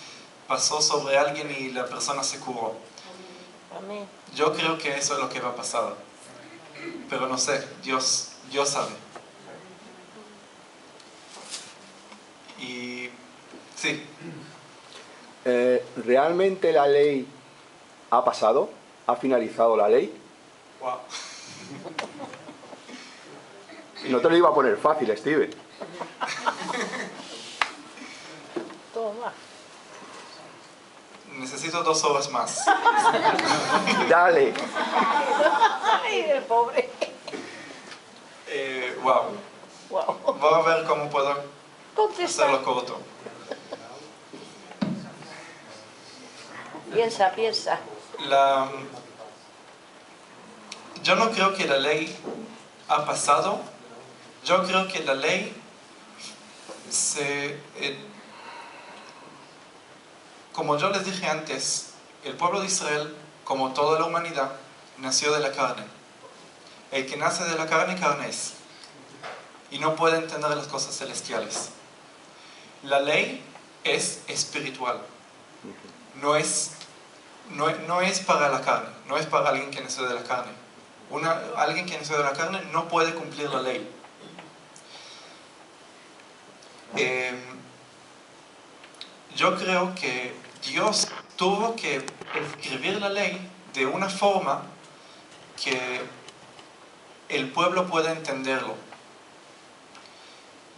pasó sobre alguien y la persona se curó. Amén. Yo creo que eso es lo que va a pasar, pero no sé, Dios sabe. Y sí. ¿Realmente la ley ha pasado? ¿Ha finalizado la ley? Wow. No te lo iba a poner fácil, Steven. Toma. Necesito 2 horas más. Dale. Ay, el pobre. Wow. Wow. Voy a ver cómo puedo Contesta. hacerlo corto. Piensa, piensa. Yo no creo que la ley ha pasado. Yo creo que la ley como yo les dije antes, el pueblo de Israel, como toda la humanidad, nació de la carne. El que nace de la carne, carne es. Y no puede entender las cosas celestiales. La ley es espiritual. No es para la carne, no es para alguien que nació de la carne. Alguien que nació de la carne no puede cumplir la ley. Yo creo que Dios tuvo que escribir la ley de una forma que el pueblo pueda entenderlo,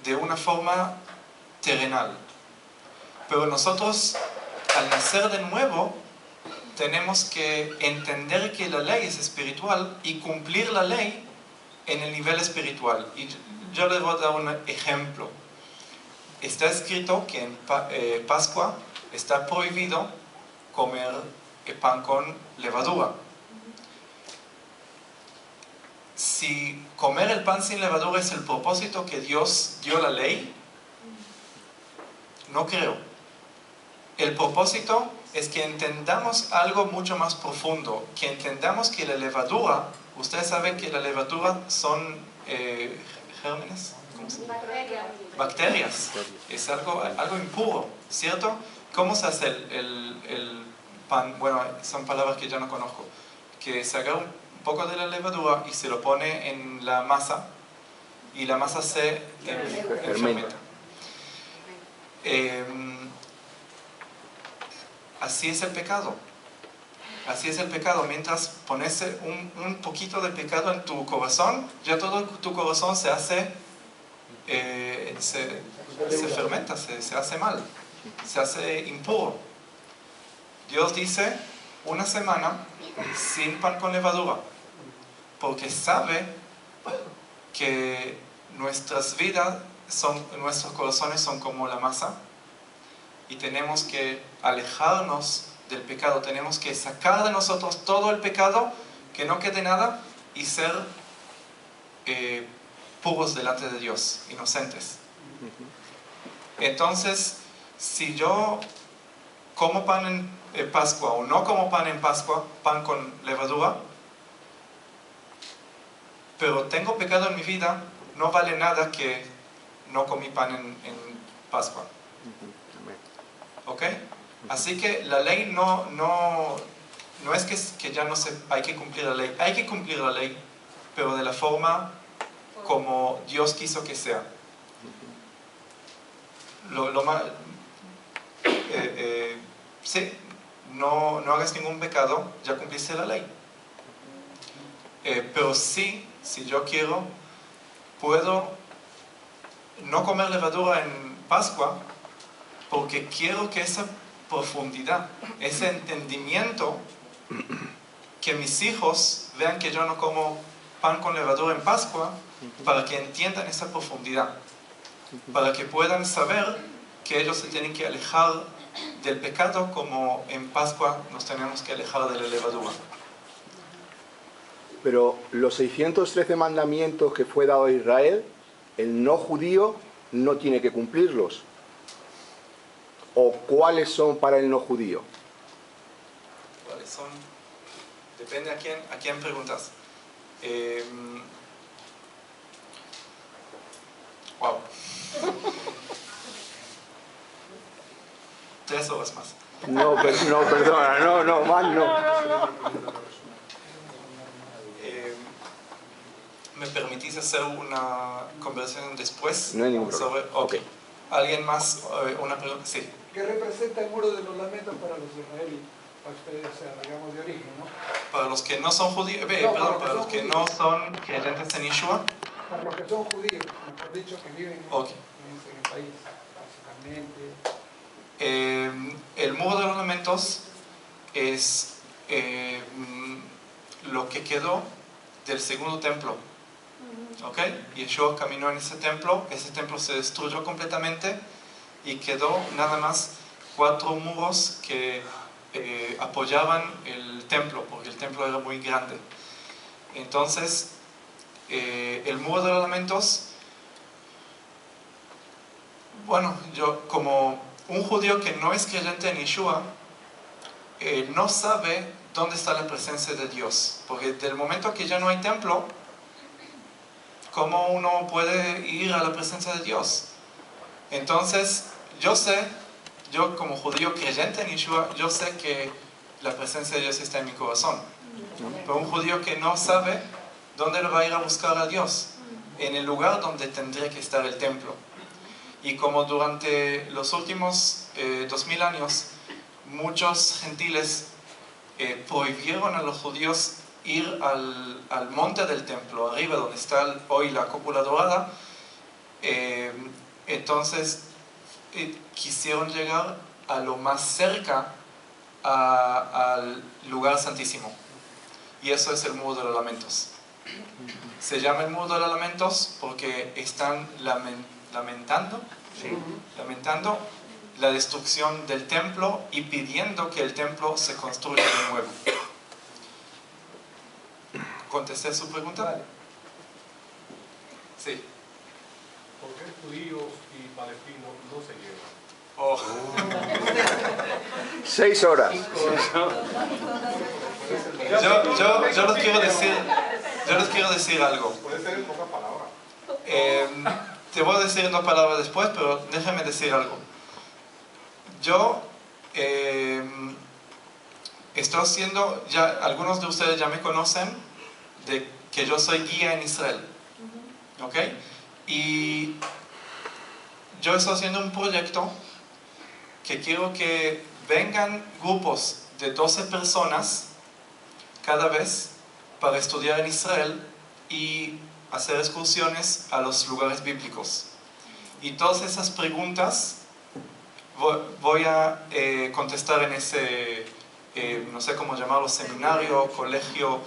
de una forma terrenal. Pero nosotros, al nacer de nuevo, tenemos que entender que la ley es espiritual y cumplir la ley en el nivel espiritual. Y yo les voy a dar un ejemplo. Está escrito que en Pascua está prohibido comer pan con levadura. Si comer el pan sin levadura es el propósito que Dios dio la ley, no creo. El propósito es que entendamos algo mucho más profundo, que entendamos que la levadura, ustedes saben que la levadura son gérmenes, ¿cómo se llama? Bacterias. Es algo impuro, ¿cierto? ¿Cómo se hace el pan? Bueno, son palabras que ya no conozco. Que se agarra un poco de la levadura y se lo pone en la masa y la masa se fermenta. Así es el pecado. Así es el pecado. Mientras pones un poquito de pecado en tu corazón, ya todo tu corazón se hace, se fermenta, se hace mal, se hace impuro. Dios dice, una semana sin pan con levadura, porque sabe que nuestras vidas, nuestros corazones son como la masa, y tenemos que alejarnos del pecado, tenemos que sacar de nosotros todo el pecado, que no quede nada, y ser puros delante de Dios, inocentes. Entonces, si yo como pan en Pascua o no como pan en Pascua, pan con levadura, pero tengo pecado en mi vida, no vale nada que no comí pan en Pascua. ¿Ok? Así que la ley no es que ya no hay que cumplir la ley. Hay que cumplir la ley, pero de la forma como Dios quiso que sea. Sí, no hagas ningún pecado, ya cumpliste la ley. Pero sí, si yo quiero, puedo no comer levadura en Pascua, porque quiero que esa profundidad, ese entendimiento, que mis hijos vean que yo no como pan con levadura en Pascua, para que entiendan esa profundidad, para que puedan saber que ellos se tienen que alejar del pecado como en Pascua nos tenemos que alejar de la levadura. Pero los 613 mandamientos que fue dado a Israel, el no judío no tiene que cumplirlos. ¿O cuáles son para el no judío? ¿Cuáles son? Depende a quién preguntas. Wow. 3 horas más. No, no, perdona, no, más no. ¿Me permitís hacer una conversación después? No hay ningún problema. Ok. ¿Alguien más? ¿Una pregunta? Sí. ¿Qué representa el muro de los lamentos para los israelíes? Para ustedes, o sea, digamos, de origen, ¿no? Para los que no son judíos, para los que no son creyentes en Yeshua. Para los que son judíos, mejor dicho, que viven en el país, básicamente. El muro de los lamentos es lo que quedó del segundo templo. ¿Ok? Yeshua caminó en ese templo se destruyó completamente y quedó nada más 4 muros que apoyaban el templo, porque el templo era muy grande. Entonces, el muro de los lamentos, bueno, yo como un judío que no es creyente en Yeshua, no sabe dónde está la presencia de Dios, porque del momento que ya no hay templo, ¿cómo uno puede ir a la presencia de Dios? Entonces, yo como judío creyente en Yeshua, yo sé que la presencia de Dios está en mi corazón. Pero un judío que no sabe, ¿dónde va a ir a buscar a Dios? En el lugar donde tendría que estar el templo. Y como durante los últimos 2000 años, muchos gentiles prohibieron a los judíos ir al monte del templo, arriba donde está hoy la cúpula dorada, entonces quisieron llegar a lo más cerca al lugar santísimo. Y eso es el muro de los lamentos. Se llama el muro de los lamentos porque están lamentando la destrucción del templo y pidiendo que el templo se construya de nuevo. ¿Contesté su pregunta? Vale. Sí. ¿Por qué judíos y palestinos no se llevan? Oh. 6 horas. Yo les quiero decir algo. Puede ser en pocas palabras. Te voy a decir 2 palabras después, pero déjame decir algo. Yo estoy haciendo, ya algunos de ustedes ya me conocen, de que yo soy guía en Israel. ¿Ok? Y yo estoy haciendo un proyecto que quiero que vengan grupos de 12 personas cada vez para estudiar en Israel y hacer excursiones a los lugares bíblicos. Y todas esas preguntas voy a contestar en ese, no sé cómo llamarlo, seminario, colegio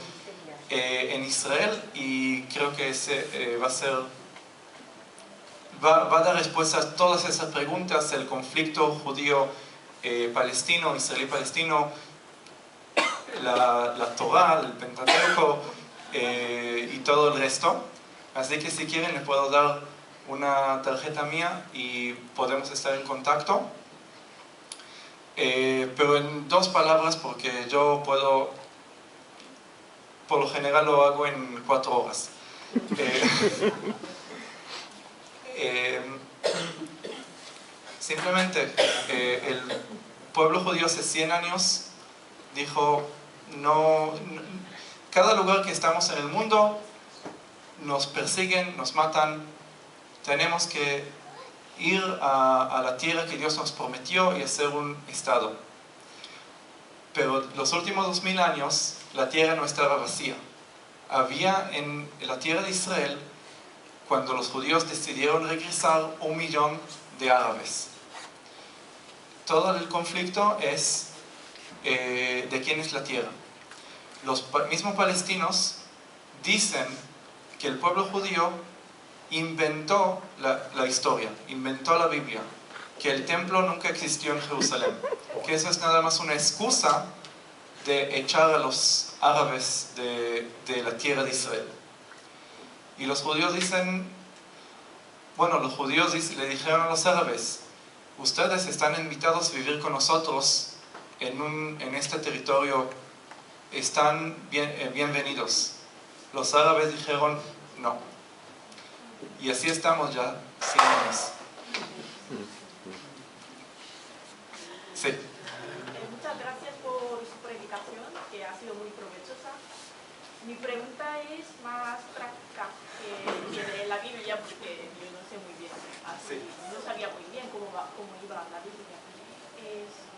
en Israel, y creo que ese va a dar respuesta a todas esas preguntas: el conflicto judío-palestino, israelí-palestino, la Torah, el Pentateuco y todo el resto. Así que si quieren les puedo dar una tarjeta mía y podemos estar en contacto. Pero en 2 palabras, porque yo puedo, por lo general lo hago en 4 horas. Simplemente el pueblo judío hace 100 años dijo: cada lugar que estamos en el mundo nos persiguen, nos matan, tenemos que ir a la tierra que Dios nos prometió y hacer un estado. Pero los últimos 2000 años la tierra no estaba vacía. Había en la tierra de Israel, cuando los judíos decidieron regresar, 1 millón de árabes. Todo el conflicto es de quién es la tierra. Los mismos palestinos dicen que el pueblo judío inventó la historia, inventó la Biblia, que el templo nunca existió en Jerusalén, que eso es nada más una excusa de echar a los árabes de la tierra de Israel. Y los judíos dicen, bueno, los judíos le dijeron a los árabes: ustedes están invitados a vivir con nosotros en este territorio, están bienvenidos. Los árabes dijeron no. Y así estamos ya 100 años. Sí. Muchas gracias por su predicación, que ha sido muy provechosa. Mi pregunta es más práctica que de la Biblia, porque yo no sé muy bien, así, no sabía muy bien cómo iba la Biblia.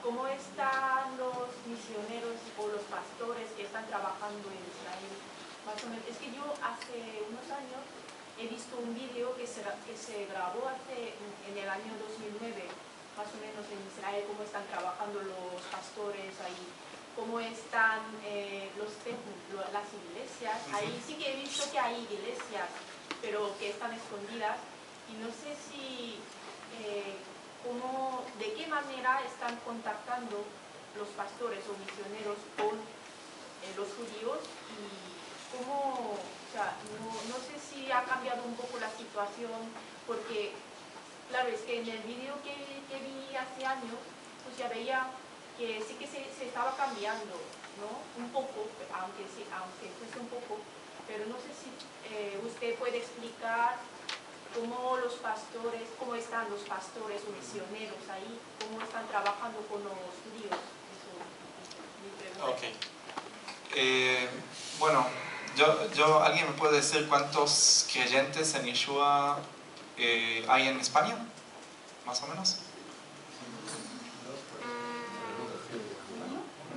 ¿Cómo están los misioneros o los pastores que están trabajando en Israel? Más o menos. Es que yo hace unos años he visto un vídeo que se grabó en el año 2009, más o menos en Israel, cómo están trabajando los pastores ahí, cómo están las iglesias. Ahí sí que he visto que hay iglesias, pero que están escondidas, y no sé si, de qué manera están contactando los pastores o misioneros con los judíos, y cómo, o sea, no sé si ha cambiado un poco la situación, porque claro, es que en el vídeo que vi hace años, pues ya veía que sí que se estaba cambiando, ¿no? Un poco, aunque fuese un poco, pero no sé si usted puede explicar cómo están los pastores o misioneros ahí, cómo están trabajando con los judíos. Eso es mi pregunta. Ok. Bueno, ¿alguien me puede decir cuántos creyentes en Yeshua hay en España? Más o menos.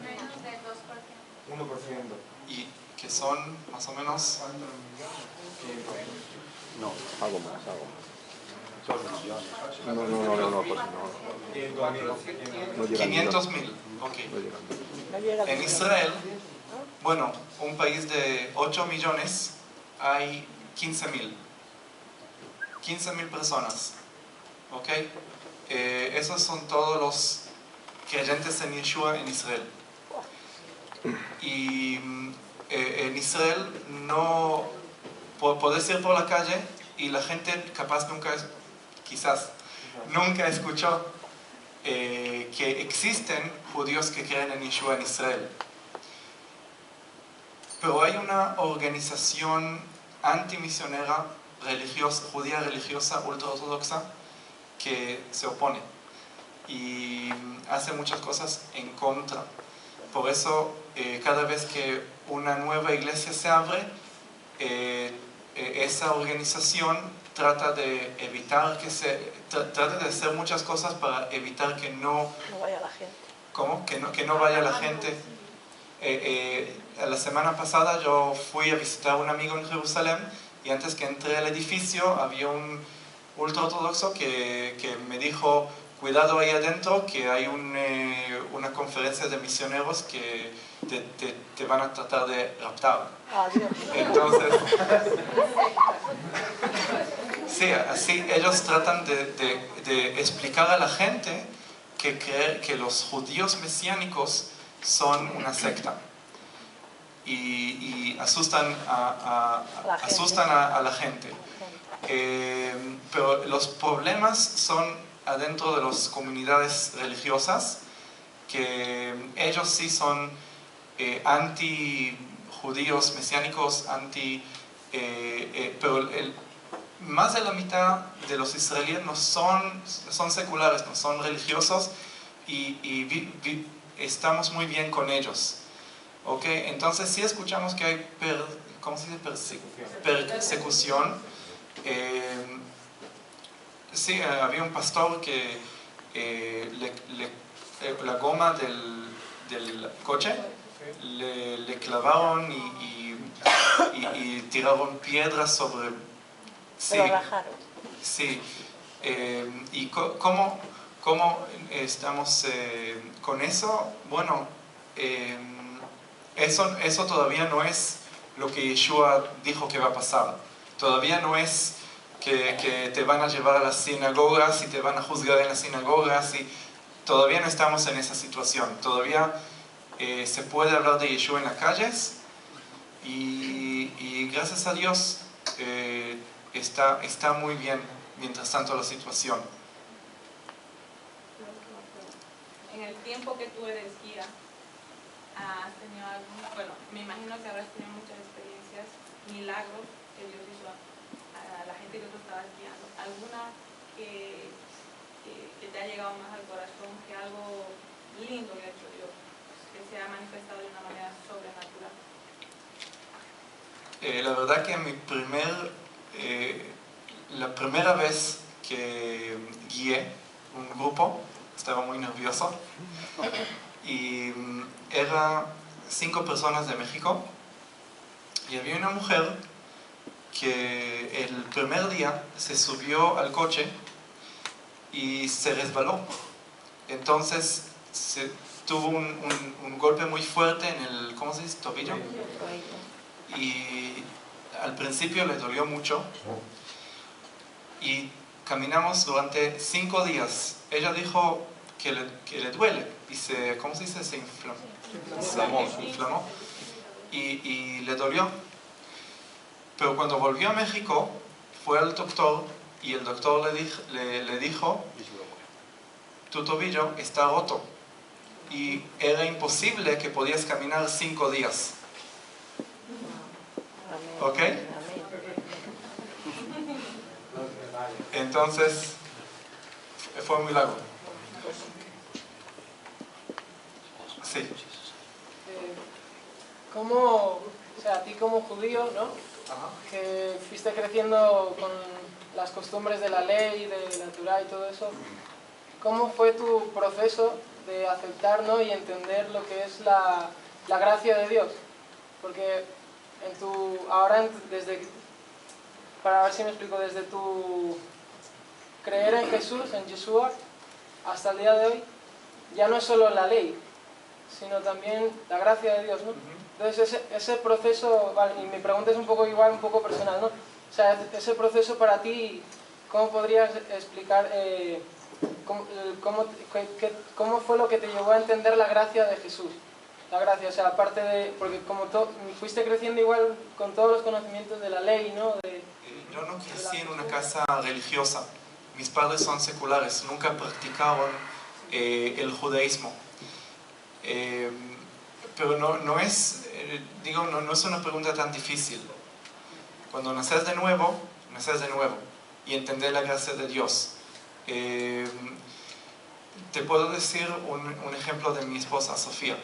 Menos del 2%. 1%. ¿Y qué son más o menos? No, algo más. No, pues no. 500.000. Ok. En Israel, bueno, un país de 8 millones, hay 15.000. 15.000 personas. ¿Ok? Esos son todos los creyentes en Yeshua en Israel. Y en Israel no podés ir por la calle y la gente quizás nunca escuchó que existen judíos que creen en Yeshua en Israel. Pero hay una organización antimisionera judía religiosa ultraortodoxa que se opone y hace muchas cosas en contra. Por eso, cada vez que una nueva iglesia se abre, esa organización trata de evitar trata de hacer muchas cosas para evitar que no vaya la gente. ¿Cómo? Que no vaya la gente. La semana pasada yo fui a visitar a un amigo en Jerusalén, y antes que entré al edificio había un ultraortodoxo que me dijo: cuidado ahí adentro, que hay una conferencia de misioneros que te van a tratar de raptar. Entonces, sí, así ellos tratan de explicar a la gente que los judíos mesiánicos son una secta, y asustan a la gente. Pero los problemas son adentro de las comunidades religiosas, que ellos sí son anti-judíos mesiánicos, pero más de la mitad de los israelíes no son seculares, no son religiosos, y estamos muy bien con ellos. ¿Ok? Entonces sí escuchamos que hay persecución. Sí, había un pastor que la goma del coche le clavaron y tiraron piedras sobre... Sí, lo rajaron. Sí. ¿Y cómo estamos con eso? Bueno, eso todavía no es lo que Yeshua dijo que va a pasar. Todavía no es que te van a llevar a las sinagogas y te van a juzgar en las sinagogas. Todavía no estamos en esa situación. Todavía se puede hablar de Yeshua en las calles, y gracias a Dios está muy bien mientras tanto la situación. En el tiempo que tú eres guía, has tenido algún, bueno, me imagino que habrás tenido muchas experiencias, milagros que Dios hizo a la gente que tú estabas guiando. ¿Alguna que te ha llegado más al corazón, que algo lindo que ha hecho Dios, que se ha manifestado de una manera sobrenatural? La verdad que la primera vez que guié un grupo, estaba muy nervioso, y eran 5 personas de México, y había una mujer que el primer día se subió al coche y se resbaló. Entonces tuvo un golpe muy fuerte en el, ¿cómo se dice? Tobillo. Y al principio le dolió mucho. Y caminamos durante 5 días. Ella dijo que le duele. Y ¿cómo se dice? Se inflamó. Y le dolió. Pero cuando volvió a México, fue al doctor y el doctor le dijo: tu tobillo está roto. Y era imposible que podías caminar 5 días. ¿Ok? Entonces, fue un milagro. Sí. ¿Cómo, o sea, a ti como judío, ¿no? Que fuiste creciendo con las costumbres de la ley, de la Torá y todo eso, ¿cómo fue tu proceso de aceptar, ¿no? Y entender lo que es la gracia de Dios? Porque para ver si me explico, desde tu creer en Jesús, en Yeshua, hasta el día de hoy, ya no es solo la ley, sino también la gracia de Dios, ¿no? Entonces ese proceso, vale, y mi pregunta es un poco personal, ¿no? O sea, ese proceso para ti, ¿cómo podrías explicar cómo fue lo que te llevó a entender la gracia de Jesús? La gracia, o sea, aparte de, porque como fuiste creciendo igual con todos los conocimientos de la ley, ¿no? Yo no crecí en una casa religiosa. Mis padres son seculares, nunca practicaron el judaísmo. Pero no es una pregunta tan difícil. Cuando naces de nuevo y entender la gracia de Dios. Te puedo decir un ejemplo de mi esposa, Sofía.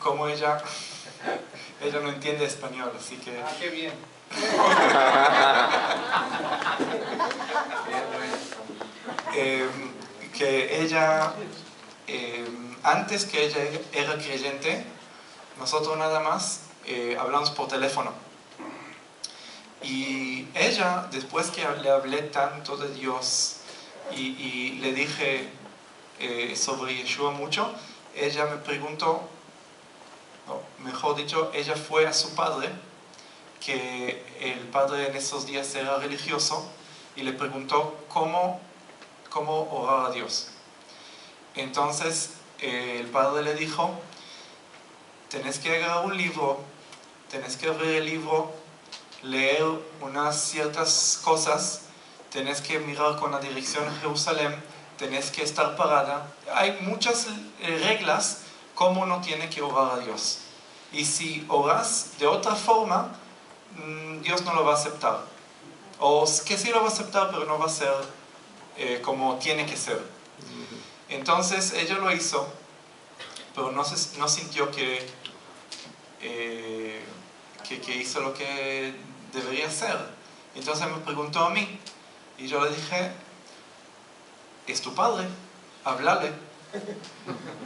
Como ella no entiende español, así que... Ah, qué bien. Que ella, antes que ella era creyente, nosotros nada más hablamos por teléfono. Y ella, después que le hablé tanto de Dios y le dije sobre Yeshua mucho, ella me preguntó, mejor dicho, ella fue a su padre, que el padre en esos días era religioso, y le preguntó cómo orar a Dios. Entonces el padre le dijo: tenés que agarrar un libro, tenés que abrir el libro, leer unas ciertas cosas, tenés que mirar con la dirección a Jerusalén, tenés que estar parada. Hay muchas reglas cómo uno tiene que orar a Dios. Y si oras de otra forma, Dios no lo va a aceptar. O que sí lo va a aceptar, pero no va a ser como tiene que ser. Entonces ella lo hizo, pero no sintió que hizo lo que debería hacer. Entonces me preguntó a mí, y yo le dije: es tu padre, háblale.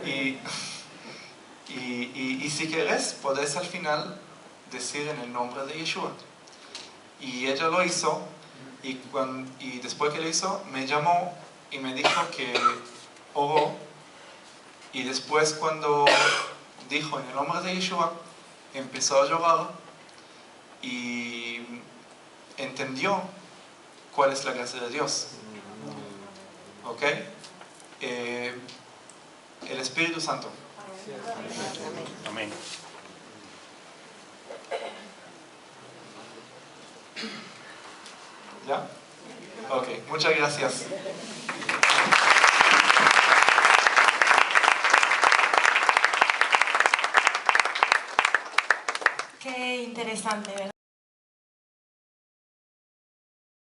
Y si querés, podés al final decir en el nombre de Yeshua. Y ella lo hizo, y después que lo hizo, me llamó y me dijo que oró, y después cuando dijo en el nombre de Yeshua, empezó a llorar y entendió cuál es la gracia de Dios. ¿Ok? El Espíritu Santo. Amén. ¿Ya? Ok, muchas gracias. Qué interesante, ¿verdad?